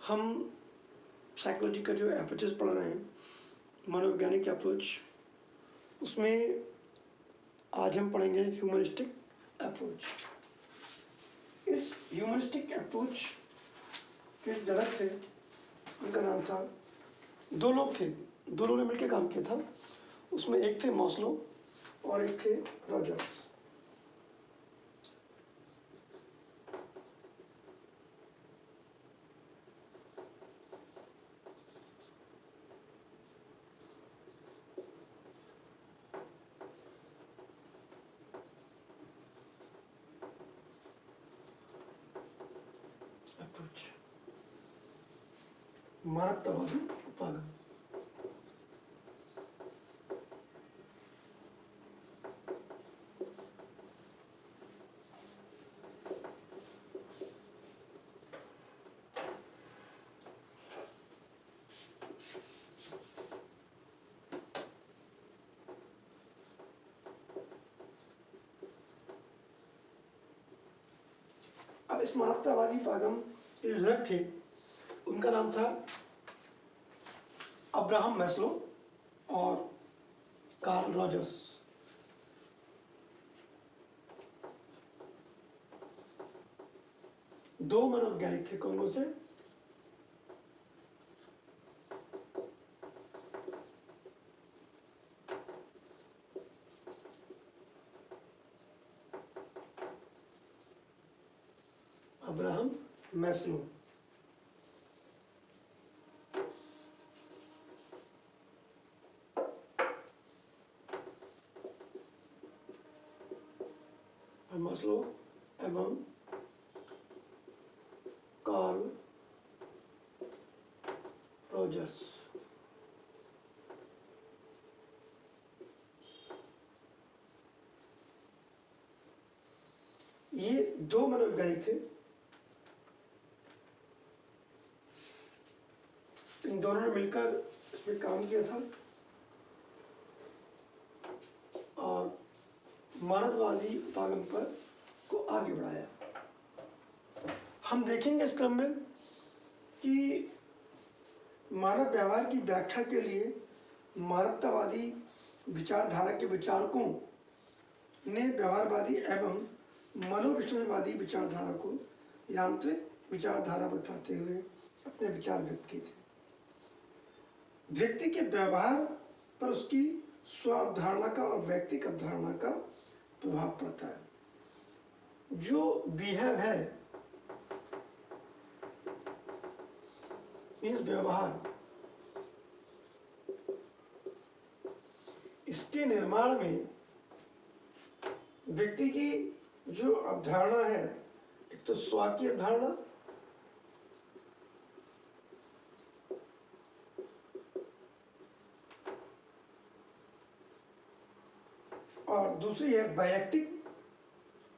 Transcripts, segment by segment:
हम साइकोलॉजी का जो अप्रोचेस पढ़ रहे हैं, मनोवैज्ञानिक अप्रोच, उसमें आज हम पढ़ेंगे ह्यूमनिस्टिक अप्रोच। इस ह्यूमनिस्टिक अप्रोच के जनक थे, उनका नाम था, दो लोग थे, दो लोगों ने मिलकर काम किया था। उसमें एक थे मास्लो और एक थे रॉजर्स। अप्रोच मानवतावादी उपागम। अब इस मानवतावादी उपागम के जो जनक थे, उनका नाम था अब्राहम मैस्लो और कार्ल रॉजर्स। दो मनोवैज्ञानिक थे। कौन से? अब्राहम मैस्लो मैस्लो एवं कार्ल रॉजर्स। ये दो मनोवैज्ञानिक थे। इन दोनों ने मिलकर इसमें काम किया था और मानववादी उपागम पर को आगे बढ़ाया। हम देखेंगे इस क्रम में कि मानव व्यवहार की व्याख्या के लिए मानवतावादी विचारधारा के विचारकों ने व्यवहारवादी एवं मनोविश्लेषणवादी विचारधारा को यांत्रिक विचारधारा बताते हुए अपने विचार व्यक्त किए थे। व्यक्ति के व्यवहार पर उसकी स्व अवधारणा का और व्यक्तिक अवधारणा का प्रभाव पड़ता है। जो बिहेव है, मीन्स व्यवहार, इसके निर्माण में व्यक्ति की जो अवधारणा है, एक तो स्व की अवधारणा और दूसरी है वैयक्तिक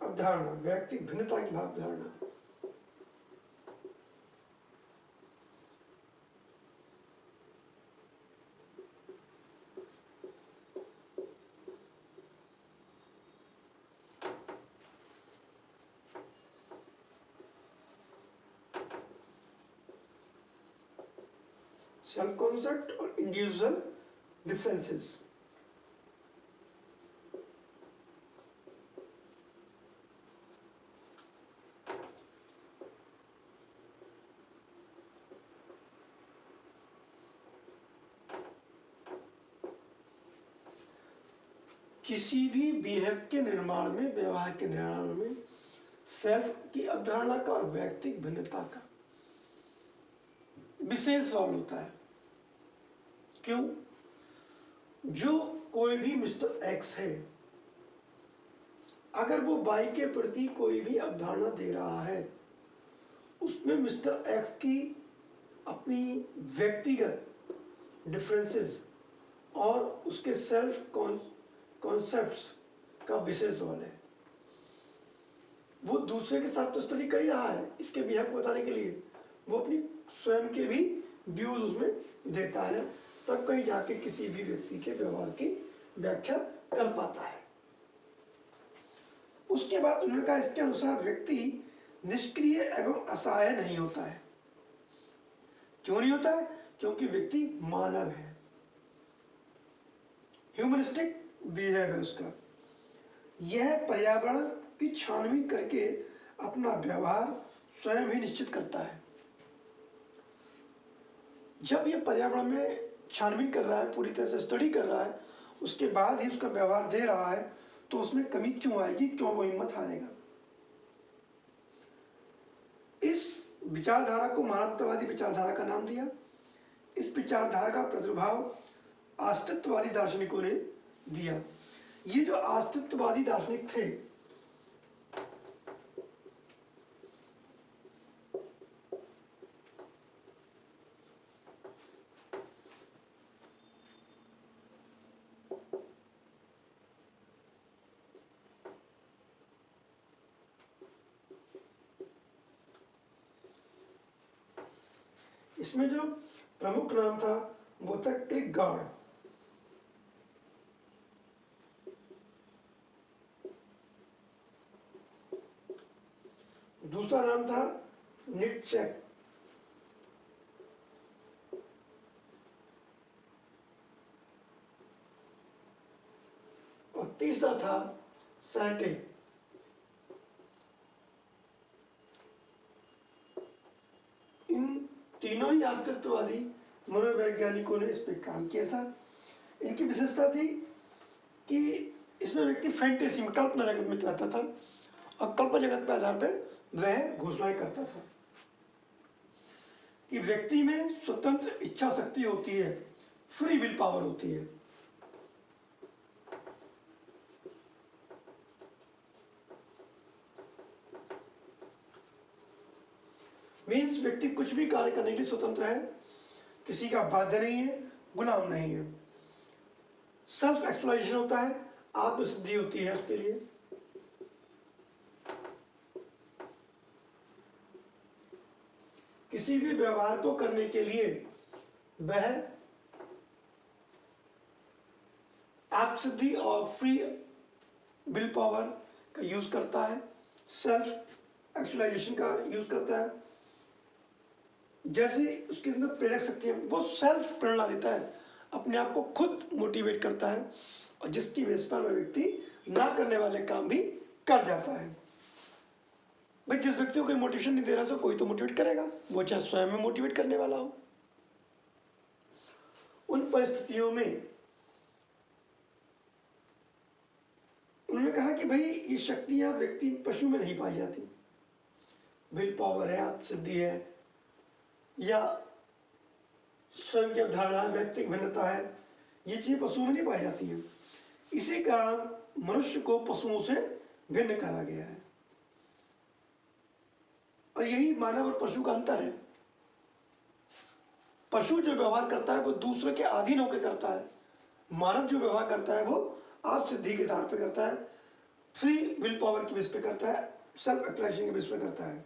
अवधारणा, वैयक्तिक भिन्नता की अवधारणा। सेल्फ कॉन्सेप्ट और इंडिविजुअल डिफरेंसेस। किसी भी बिहेव के निर्माण में, व्यवहार के निर्माण में सेल्फ की अवधारणा का और व्यक्तिक भिन्नता का विशेष रोल होता है। क्यों? जो कोई भी मिस्टर एक्स है, अगर वो वाई के प्रति कोई भी अवधारणा दे रहा है, उसमें मिस्टर एक्स की अपनी व्यक्तिगत डिफरेंसेस और उसके सेल्फ कॉन्सेप्ट्स का विशेष रोल है। वो दूसरे के साथ तो स्टडी कर ही रहा है इसके बिहेव को बताने के लिए, वो अपनी स्वयं के भी व्यूज उसमें देता है, तब कहीं जाके किसी भी व्यक्ति के व्यवहार की व्याख्या कर पाता है। उसके बाद उन्होंने कहा इसके अनुसार व्यक्ति निष्क्रिय एवं असहाय नहीं होता है। क्यों नहीं होता है? क्योंकि व्यक्ति मानव है, ह्यूमनिस्टिक बिहेव है उसका। यह पर्यावरण की छानबीन करके अपना व्यवहार स्वयं ही निश्चित करता है। जब यह पर्यावरण में छानबीन कर रहा है, पूरी तरह से स्टडी कर रहा है, उसके बाद ही उसका व्यवहार दे रहा है, तो उसमें कमी क्यों आएगी, क्यों वो हिम्मत हारेगा? इस विचारधारा को मानवतावादी विचारधारा का नाम दिया। इस विचारधारा का प्रादुर्भाव अस्तित्ववादी दार्शनिकों ने दिया। ये जो अस्तित्ववादी दार्शनिक थे, इसमें जो प्रमुख नाम था वो था किरकेगार्ड। दूसरा नाम था नीत्शे। और तीसरा था सार्टे। इन तीनों ही अस्तित्ववादी मनोवैज्ञानिकों ने इस पर काम किया था। इनकी विशेषता थी कि इसमें व्यक्ति फैंटेसी में, कल्पना जगत में रहता था और कल्पना जगत के आधार पर वह घोषणाएं करता था कि व्यक्ति में स्वतंत्र इच्छा शक्ति होती है, फ्री विल पावर होती है। मीन्स व्यक्ति कुछ भी कार्य करने के लिए स्वतंत्र है, किसी का बाध्य नहीं है, गुलाम नहीं है। सेल्फ एक्चुअलाइजेशन होता है, आत्मसिद्धि होती है उसके लिए। किसी भी व्यवहार को करने के लिए वह आत्मसिद्धि और फ्री विल पावर का यूज करता है, सेल्फ एक्चुअलाइजेशन का यूज करता है। जैसे उसके अंदर प्रेरक शक्ति है, वो सेल्फ प्रेरणा देता है, अपने आप को खुद मोटिवेट करता है, और जिसकी बेस पर वह व्यक्ति ना करने वाले काम भी कर जाता है। भाई जिस व्यक्ति को कोई मोटिवेशन नहीं दे रहा, सो कोई तो मोटिवेट करेगा, वो चाहे स्वयं में मोटिवेट करने वाला हो। उन परिस्थितियों में उन्होंने कहा कि भाई ये शक्तियां व्यक्ति पशु में नहीं पाई जाती। विल पावर है, आत्मसिद्धि है, या स्वयं की अवधारणा, व्यक्तिगत भिन्नता है, ये चीजें पशुओं में नहीं पाई जाती हैं। इसी कारण मनुष्य को पशुओं से भिन्न कहा गया है, और यही मानव और पशु का अंतर है। पशु जो व्यवहार करता है वो दूसरे के अधीन होकर करता है, मानव जो व्यवहार करता है वो आत्मसिद्धि के आधार पर करता है, फ्री विल पावर की बेस पे करता है, सेल्फ एक्चुअलाइजेशन के बेस पे करता है।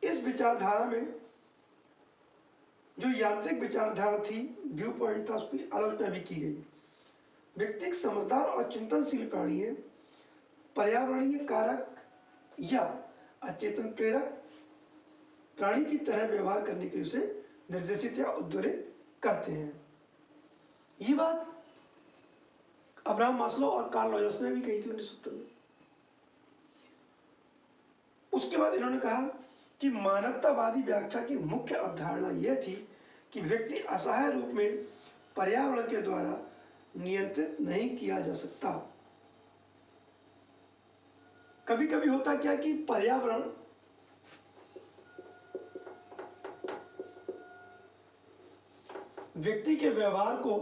इस विचारधारा में जो यांत्रिक विचारधारा थी, व्यू पॉइंट था, उसकी आलोचना भी की गई। व्यक्ति एक समझदार और चिंतनशील प्राणी है, पर्यावरणीय कारक या अचेतन प्रेरक प्राणी की तरह व्यवहार करने के लिए उसे निर्देशित या उद्दोलित करते हैं। ये बात अब्राहम मास्लो और कार्ल रॉजर्स ने भी कही थी 1970 में। उसके बाद इन्होंने कहा कि मानवतावादी व्याख्या की मुख्य अवधारणा यह थी कि व्यक्ति असहाय रूप में पर्यावरण के द्वारा नियंत्रित नहीं किया जा सकता। कभी कभी होता क्या कि पर्यावरण व्यक्ति के व्यवहार को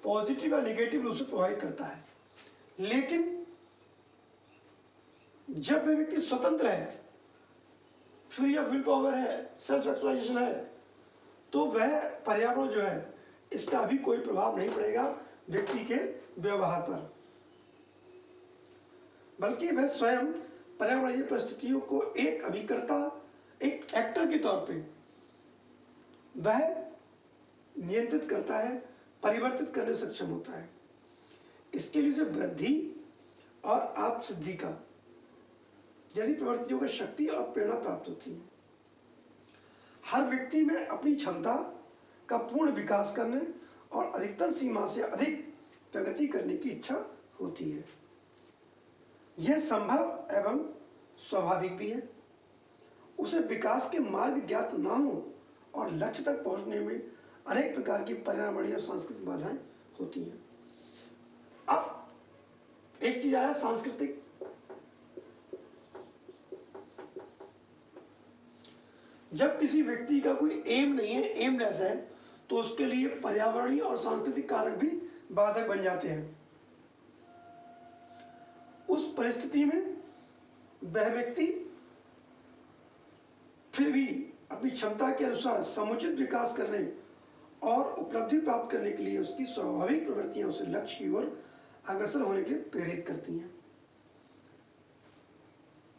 पॉजिटिव या नेगेटिव रूप से प्रभावित करता है, लेकिन जब वह व्यक्ति स्वतंत्र है, फ्री ऑफ विल पावर है, सेल्फ एक्चुअलाइजेशन है, तो वह पर्यावरण जो है इसका भी कोई प्रभाव नहीं पड़ेगा व्यक्ति के व्यवहार पर, बल्कि वह स्वयं पर्यावरणीय परिस्थितियों को एक अभिकर्ता, एक एक्टर के तौर पे वह नियंत्रित करता है, परिवर्तित करने में सक्षम होता है। इसके लिए उसे वृद्धि और आत्मसिद्धि का जैसी प्रवृत्तियों की शक्ति और प्रेरणा प्राप्त होती है। हर व्यक्ति में अपनी क्षमता का पूर्ण विकास करने और अधिकतर सीमा से अधिक प्रगति करने की इच्छा होती है। यह संभव एवं स्वाभाविक भी है। उसे विकास के मार्ग ज्ञात ना हो और लक्ष्य तक पहुंचने में अनेक प्रकार की पर्यावरणीय और सांस्कृतिक बाधाएं होती हैं। अब एक चीज आया सांस्कृतिक। जब किसी व्यक्ति का कोई एम नहीं है, एमलेस है, तो उसके लिए पर्यावरणीय और सांस्कृतिक कारक भी बाधक बन जाते हैं। उस परिस्थिति में वह व्यक्ति फिर भी अपनी क्षमता के अनुसार समुचित विकास करने और उपलब्धि प्राप्त करने के लिए उसकी स्वाभाविक प्रवृत्तियां उसे लक्ष्य की ओर अग्रसर होने के लिए प्रेरित करती हैं।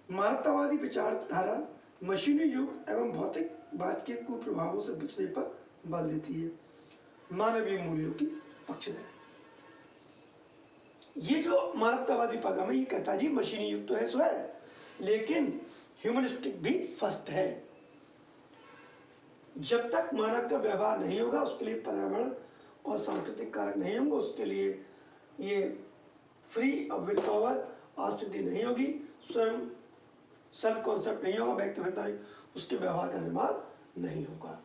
मानवतावादी विचारधारा मशीनी युग एवं भौतिकवाद के कुप्रभावों से बचने पर बल देती है, मानवीय मूल्यों की पक्षधर। ये जो मानवतावादी पगम है, ये कहता जी मशीनी युग तो है सो है, लेकिन ह्यूमनिस्टिक भी फर्स्ट है। जब तक मानव का व्यवहार नहीं होगा, उसके लिए पर्यावरण और सांस्कृतिक कारक नहीं होंगे, उसके लिए ये फ्री ऑफ विल पावर और सिद्धि नहीं होगी, स्वयं सेल्फ कॉन्सेप्ट नहीं होगा, व्यक्तिगत नहीं, उसके व्यवहार का निर्माण नहीं होगा।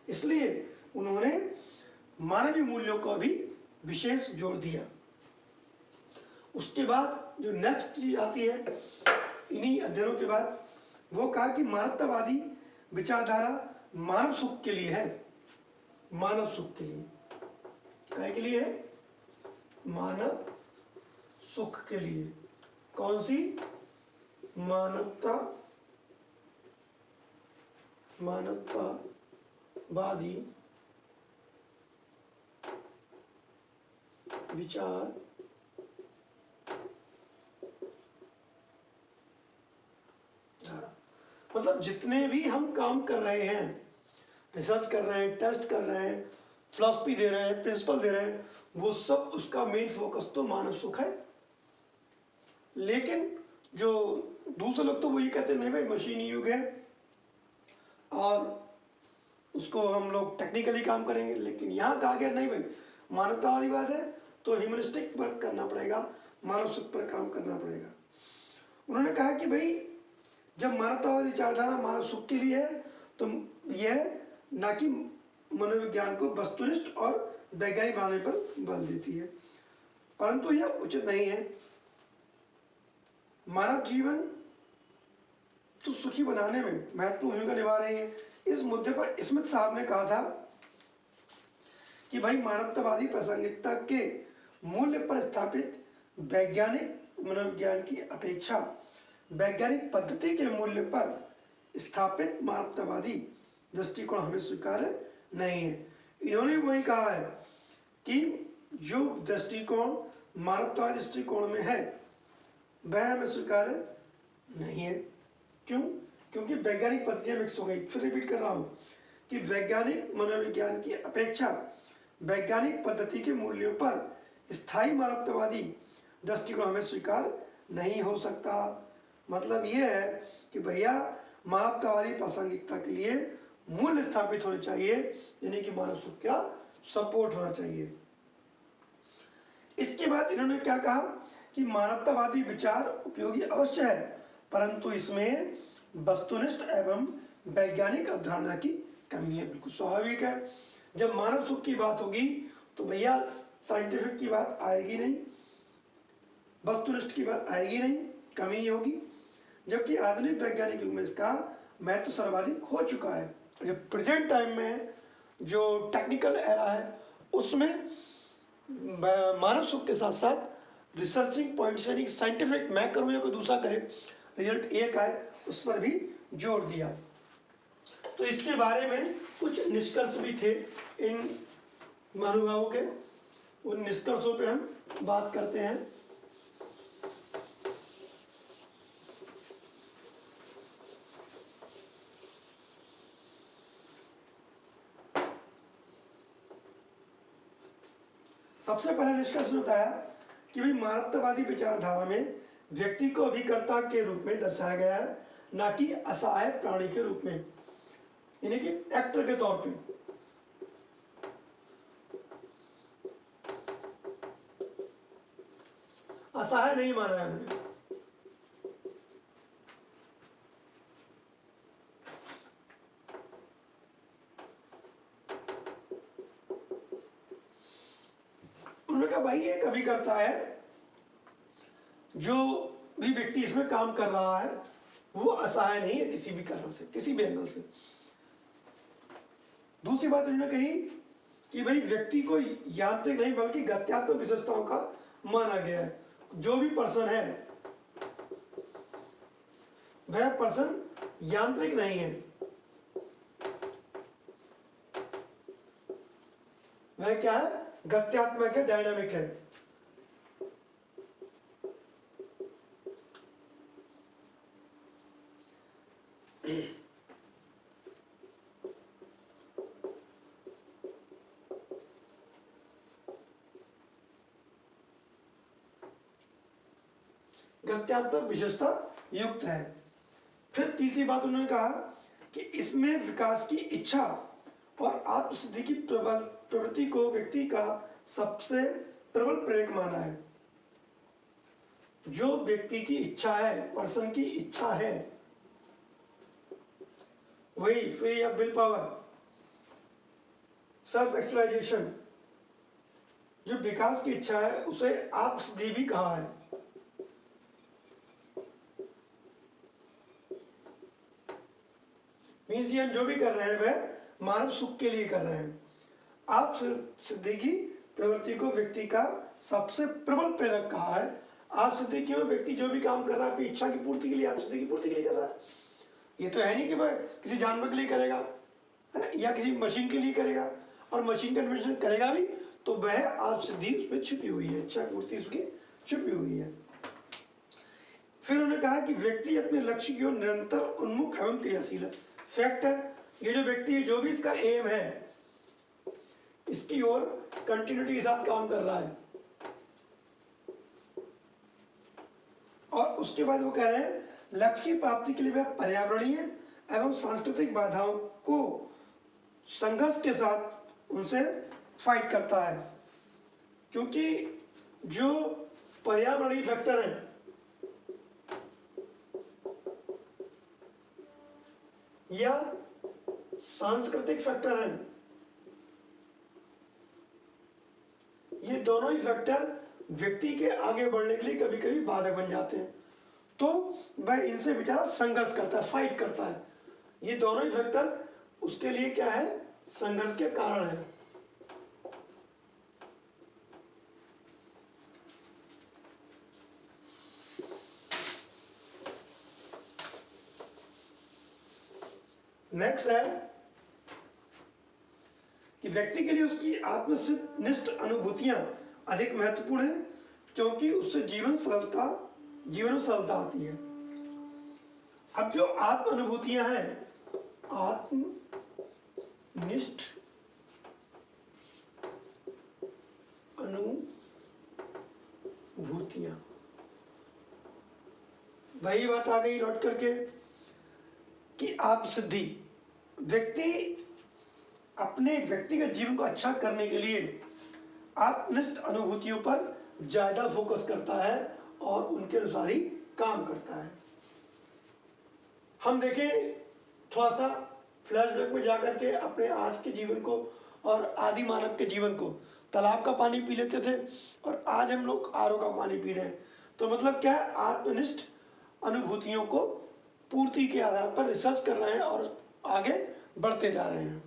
इसलिए उन्होंने मानवीय मूल्यों को भी विशेष जोर दिया। उसके बाद जो नेक्स्ट चीज आती है इन्हीं अध्ययनों के बाद, वो कहा कि मानवतावादी विचारधारा मानव सुख के लिए है। मानव सुख के लिए, काय के लिए है? मानव सुख के लिए। कौन सी? मानवतावादी विचार मतलब जितने भी हम काम कर रहे हैं, रिसर्च कर रहे हैं, टेस्ट कर रहे हैं, फिलॉसफी दे रहे हैं, प्रिंसिपल दे रहे हैं, वो सब उसका मेन फोकस तो मानव सुख है। लेकिन जो दूसरे लोग तो वो ये कहते नहीं भाई मशीनी युग है और उसको हम लोग टेक्निकली काम करेंगे, लेकिन यहाँ कहा गया नहीं भाई मानवतावादी बात है तो ह्यूमनिस्टिक वर्क करना पड़ेगा, मानव सुख पर काम करना पड़ेगा। उन्होंने कहा कि भाई जब मानवतावादी विचारधारा मानव सुख के लिए है तो यह ना कि मनोविज्ञान को वस्तुनिष्ठ और वैज्ञानिक बनाने पर बल देती है, परंतु यह उचित नहीं है। मानव जीवन तो सुखी बनाने में महत्वपूर्ण भूमिका निभा रही है। इस मुद्दे पर स्मिथ साहब ने कहा था कि भाई मानवतावादी प्रासंगिकता के मूल्य पर स्थापित वैज्ञानिक मनोविज्ञान की अपेक्षा वैज्ञानिक पद्धति के मूल्य पर स्थापित मानवतावादी दृष्टिकोण हमें स्वीकार्य नहीं है। इन्होंने वही कहा है कि जो दृष्टिकोण मानवतावादी दृष्टिकोण में है वह हमें स्वीकार्य नहीं है। क्यों? क्योंकि वैज्ञानिक पद्धतियां मिक्स हो गई। फिर रिपीट कर रहा हूं कि वैज्ञानिक मनोविज्ञान की अपेक्षा वैज्ञानिक पद्धति के मूल्यों पर स्थायी मानवतावादी दृष्टिकोण हमें स्वीकार नहीं हो सकता। मतलब यह है कि भैया मानवतावादी प्रासंगिकता के लिए मूल्य स्थापित होने चाहिए, यानी कि मानव सुख का सपोर्ट होना चाहिए। इसके बाद इन्होंने क्या कहा कि मानवतावादी विचार उपयोगी अवश्य है, परंतु इसमें वस्तुनिष्ठ एवं वैज्ञानिक अवधारणा की कमी है। बिल्कुल स्वाभाविक है, जब मानव सुख की बात होगी तो भैया साइंटिफिक की बात आएगी नहीं, वस्तुनिष्ठ की बात आएगी नहीं, कमी ही होगी। जबकि आधुनिक वैज्ञानिक युग में इसका महत्व सर्वाधिक हो चुका है। जो प्रेजेंट टाइम में जो टेक्निकल एरा है उसमें मानव सुख के साथ साथ रिसर्चिंग पॉइंट से साइंटिफिक मैं करूँ या कोई दूसरा करे रिजल्ट एक आए उस पर भी जोर दिया। तो इसके बारे में कुछ निष्कर्ष भी थे इन महानुभावों के, उन निष्कर्षों पे हम बात करते हैं। सबसे पहला निष्कर्ष बताया कि भाई मानवतावादी विचारधारा में व्यक्ति को अभिकर्ता के रूप में दर्शाया गया है, ना कि असहाय प्राणी के रूप में। यानी कि एक्टर के तौर पे। असहाय नहीं माना है उन्होंने। उन्होंने कहा भाई ये कभी करता है, जो भी व्यक्ति इसमें काम कर रहा है वो असहाय नहीं है किसी भी कारण से, किसी भी एंगल से। दूसरी बात उन्होंने कही कि भाई व्यक्ति को यांत्रिक नहीं बल्कि गत्यात्मक विशेषताओं का माना गया है। जो भी पर्सन है वह पर्सन यांत्रिक नहीं है, वह क्या है, गत्यात्मक है, डायनामिक है। गत्यात्मक विशेषता युक्त है। फिर तीसरी बात उन्होंने कहा कि इसमें विकास की इच्छा और आत्मसिद्धि की प्रवृत्ति को व्यक्ति का सबसे प्रबल प्रेरक माना है। जो व्यक्ति की इच्छा है, पर्सन की इच्छा है, वही free of will power, self actualisation, जो विकास की इच्छा है उसे आत्मसिद्धि भी कहा है। मीन्स हम जो भी कर रहे हैं वह मानव सुख के लिए कर रहे हैं। आप सिद्धि की प्रवृत्ति को व्यक्ति का सबसे प्रबल प्रेरक कहा है। आप सिद्धि क्यों, व्यक्ति जो भी काम कर रहा है अपनी इच्छा की पूर्ति के लिए, आप सिद्धि की पूर्ति के लिए कर रहा है। ये तो है नहीं कि वह किसी जानवर के लिए करेगा या किसी मशीन के लिए करेगा, और मशीन का इन्वेंशन करेगा भी तो वह आप सिद्धि उसमें छिपी हुई है, इच्छा पूर्ति उसकी छिपी हुई है। फिर उन्होंने कहा कि व्यक्ति अपने लक्ष्य की ओर निरंतर उन्मुख एवं क्रियाशील है। फैक्ट है, ये जो व्यक्ति है, जो भी इसका एम है, इसकी ओर कंटिन्यूटी के साथ काम कर रहा है। और उसके बाद वो कह रहे हैं लक्ष्य की प्राप्ति के लिए वह पर्यावरणीय एवं सांस्कृतिक बाधाओं को संघर्ष के साथ उनसे फाइट करता है, क्योंकि जो पर्यावरणीय फैक्टर है या सांस्कृतिक फैक्टर है, ये दोनों ही फैक्टर व्यक्ति के आगे बढ़ने के लिए कभी कभी बाधक बन जाते हैं, तो वह इनसे बेचारा संघर्ष करता है, फाइट करता है। ये दोनों ही फैक्टर उसके लिए क्या है, संघर्ष के कारण है। नेक्स्ट है कि व्यक्ति के लिए उसकी आत्मनिष्ठ अनुभूतियां अधिक महत्वपूर्ण है, क्योंकि उससे जीवन में सरलता आती है। अब जो आत्म अनुभूतियां हैं, आत्मनिष्ठ अनुभूतियां, वही बात आ गई लौट करके कि आत्मसिद्धि, व्यक्ति अपने व्यक्तिगत जीवन को अच्छा करने के लिए आत्मनिष्ठ अनुभूतियों पर ज्यादा फोकस करता है और उनके अनुसार ही काम करता है। हम देखें थोड़ा सा फ्लैशबैक में जाकर के अपने आज के जीवन को और आदि मानव के जीवन को। तालाब का पानी पी लेते थे और आज हम लोग आरओ का पानी पी रहे हैं। तो मतलब क्या है, आत्मनिष्ठ अनुभूतियों को पूर्ति के आधार पर रिसर्च कर रहे हैं और आगे बढ़ते जा रहे हैं।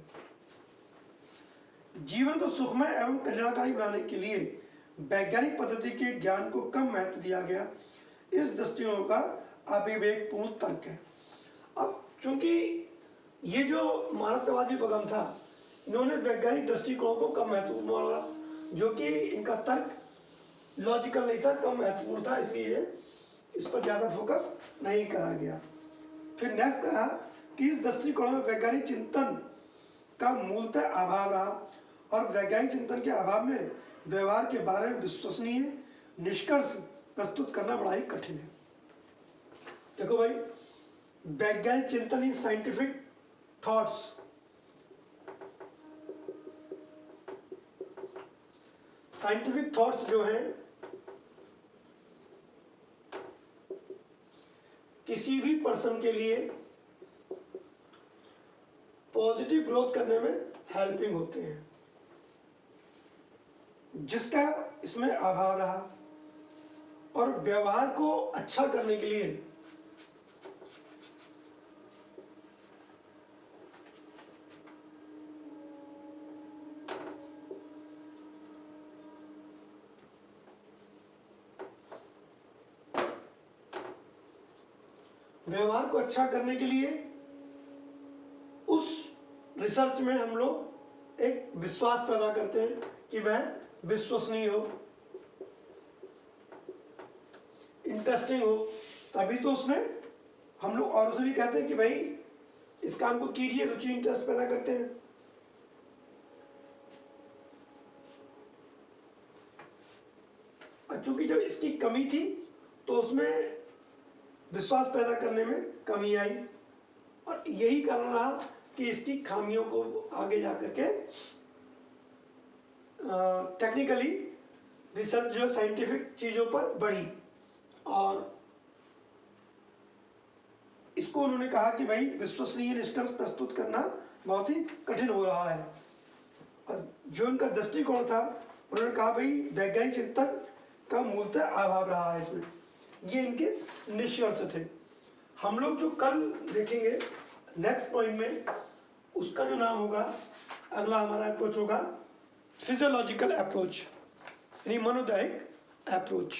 जीवन को सुखमय एवं कल्याणकारी बनाने के लिए वैज्ञानिक पद्धति के ज्ञान को कम महत्व दिया गया, इस दृष्टिकोण का अविवेकपूर्ण तर्क है। अब चूंकि ये जो मानवतावादी उपगम था, इन्होंने वैज्ञानिक दृष्टिकोण को कम महत्वपूर्ण माना, जो कि इनका तर्क लॉजिकल नहीं था, कम महत्वपूर्ण था, इसलिए इस पर ज्यादा फोकस नहीं करा गया। फिर नेक्स्ट कहा कि इस दृष्टिकोण में वैज्ञानिक चिंतन का मूलतः अभाव रहा और वैज्ञानिक चिंतन के अभाव में व्यवहार के बारे में विश्वसनीय निष्कर्ष प्रस्तुत करना बड़ा ही कठिन है। देखो भाई, वैज्ञानिक चिंतन ही साइंटिफिक थॉट्स साइंटिफिक थॉट्स जो हैं किसी भी पर्सन के लिए पॉजिटिव ग्रोथ करने में हेल्पिंग होते हैं, जिसका इसमें अभाव रहा। और व्यवहार को अच्छा करने के लिए उस रिसर्च में हम लोग एक विश्वास पैदा करते हैं कि वह विश्वसनीय हो, इंटरेस्टिंग हो, तभी तो उसमें हम लोग और से भी कहते हैं कि भाई इस काम को कीजिए, रुचि इंटरेस्ट पैदा करते हैं। चूंकि जब इसकी कमी थी तो उसमें विश्वास पैदा करने में कमी आई, और यही कारण रहा कि इसकी खामियों को आगे जाकर के टेक्निकली रिसर्च जो साइंटिफिक चीज़ों पर बढ़ी, और इसको उन्होंने कहा कि भाई विश्वसनीय निष्कर्ष प्रस्तुत करना बहुत ही कठिन हो रहा है। और जो उनका दृष्टिकोण था, उन्होंने कहा भाई वैज्ञानिक चिंतन का मूलतः अभाव रहा है इसमें। ये इनके निष्कर्ष थे। हम लोग जो कल देखेंगे नेक्स्ट पॉइंट में, उसका जो नाम होगा, अगला हमारा अप्रोच होगा फिजियोलॉजिकल अप्रोच, यानी मनोदैहिक अप्रोच।